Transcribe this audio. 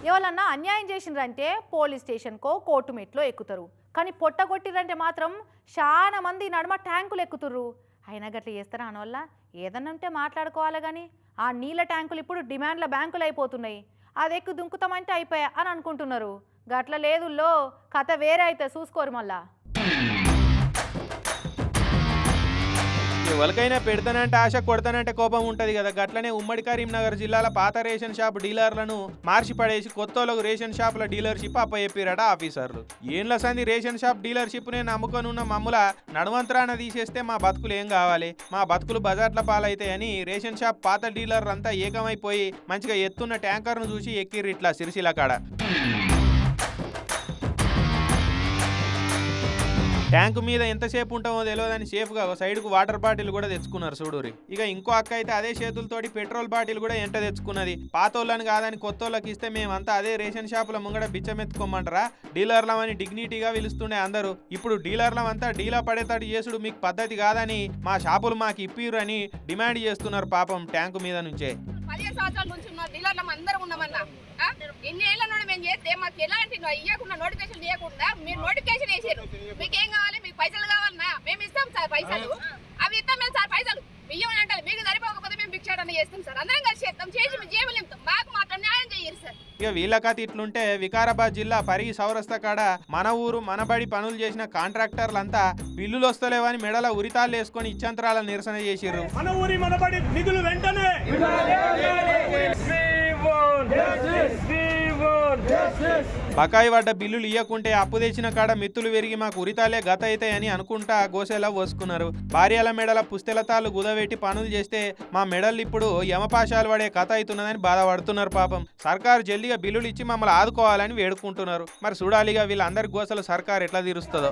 ఎవరన్నా అన్యాయం చేసిండ్రంటే police స్టేషన్కో court మెట్లో ఎక్కుతారు. కానీ పొట్టగొట్టిరంటే మాత్రం చాలా మంది నడుమ ట్యాంకులు ఎక్కుతుర్రు. అయినా గట్ల చేస్తారా అనవల్ల? ఏదన్నా ఉంటే మాట్లాడుకోవాలి. కానీ ఆ నీళ్ళ ట్యాంకులు ఇప్పుడు డిమాండ్ల బ్యాంకులు అయిపోతున్నాయి. అది ఎక్కువ దుంకుతామంటే అయిపోయా అని అనుకుంటున్నారు. గట్ల లేదుల్లో కథ వేరే అయితే చూసుకోరు. మళ్ళా ఎవరికైనా పెడతానంటే ఆశ, కొడతానంటే కోపం ఉంటుంది కదా. గట్లనే ఉమ్మడి కరీంనగర్ జిల్లాల పాత రేషన్ షాప్ డీలర్లను మార్చి పడేసి కొత్తలకు రేషన్ షాపుల డీలర్షిప్ అప్పచెప్పిరట ఆఫీసర్లు. ఏండ్ల సంది రేషన్ షాప్ డీలర్షిప్నే నమ్ముకొనున్న మమ్ముల నడువంతరాన తీసేస్తే మా బతుకులు ఏం కావాలి, మా బతుకులు బజార్ల పాలైతాయని రేషన్ షాప్ పాత డీలర్లంతా ఏకమైపోయి మంచిగా ఎత్తున్న ట్యాంకర్ను చూసి ఎక్కిర్రు ఇట్లా సిరిసిల్ల కాడ. ట్యాంకు మీద ఎంతసేపు ఉంటామో తెలియదని సేఫ్గా సైడ్కు వాటర్ బాటిల్ కూడా తెచ్చుకున్నారు చూడూరి. ఇక ఇంకో అక్క అయితే అదే చేతులతోటి పెట్రోల్ బాటిల్ కూడా ఎంట తెచ్చుకున్నది. పాతోళ్ళని కాదని కొత్తోళ్ళకి ఇస్తే మేమంతా అదే రేషన్ షాపుల ముంగడ బిచ్చమెత్తుకోమంటారా, డీలర్లమని డిగ్నిటీగా పిలుస్తుండే అందరూ. ఇప్పుడు డీలర్లమంతా డీలా పడేటట్టు చేసుడు మీకు పద్ధతి కాదని మా షాపులు మాకు ఇప్పిరు అని డిమాండ్ చేస్తున్నారు పాపం ట్యాంకు మీద నుంచే. 15 సంవత్సరాల నుంచి ఉన్న డీలర్లం అందరం ఉన్నామన్నా. ఇన్ని ఏళ్ళ నుండి మేము చేస్తే మాకు ఎలాంటి ఇవ్వకుండా నోటిఫికేషన్ ఇవ్వకుండా మీరు నోటిఫికేషన్ వేసారు. మీకు ఏం కావాలి, మీకు పైసలు కావాలన్నా మేము ఇస్తాం సార్ పైసలు. అవి ఇస్తాం మేము సార్ పైసలు ఇవ్వమని అంటారు. మీకు సరిపోకపోతే మేము భిక్షాటన చేస్తాం సార్. అందరం కలిసి చేస్తాం, చేసి మేము జీవలేం. మాకు మాత్రం న్యాయం చేయరు సార్. ఇక వీళ్ళ కథ ఇట్లుంటే వికారాబాద్ జిల్లా పరిగి సౌరస్త కాడ మన ఊరు మనబడి పనులు చేసిన కాంట్రాక్టర్లంతా బిల్లులు వస్తలేవని మెడల ఉరితాళ్ళు వేసుకొని ఇచ్చంతరాల నిరసన చేసిర్రు. మన ఊరి మనబడి నిధులు వెంటనే బకాయి పడ్డ బిల్లులు ఇయ్యకుంటే అప్పు తెచ్చిన కాడ మిత్తులు విరిగి మాకు ఉరితాలే గత అవుతాయని అనుకుంటా గోసెలా పోసుకున్నారు. భార్యల మెడల పుస్తెలతాళ్ళు గుదవెట్టి పనులు చేస్తే మా మెడలు ఇప్పుడు యమపాశాలు పడే కథ అవుతున్నదని బాధపడుతున్నారు పాపం. సర్కారు జల్దిగా బిల్లులు ఇచ్చి మమ్మల్ని ఆదుకోవాలని వేడుకుంటున్నారు. మరి చూడాలిగా వీళ్ళందరి గోసలు సర్కారు ఎట్లా తీరుస్తుందో.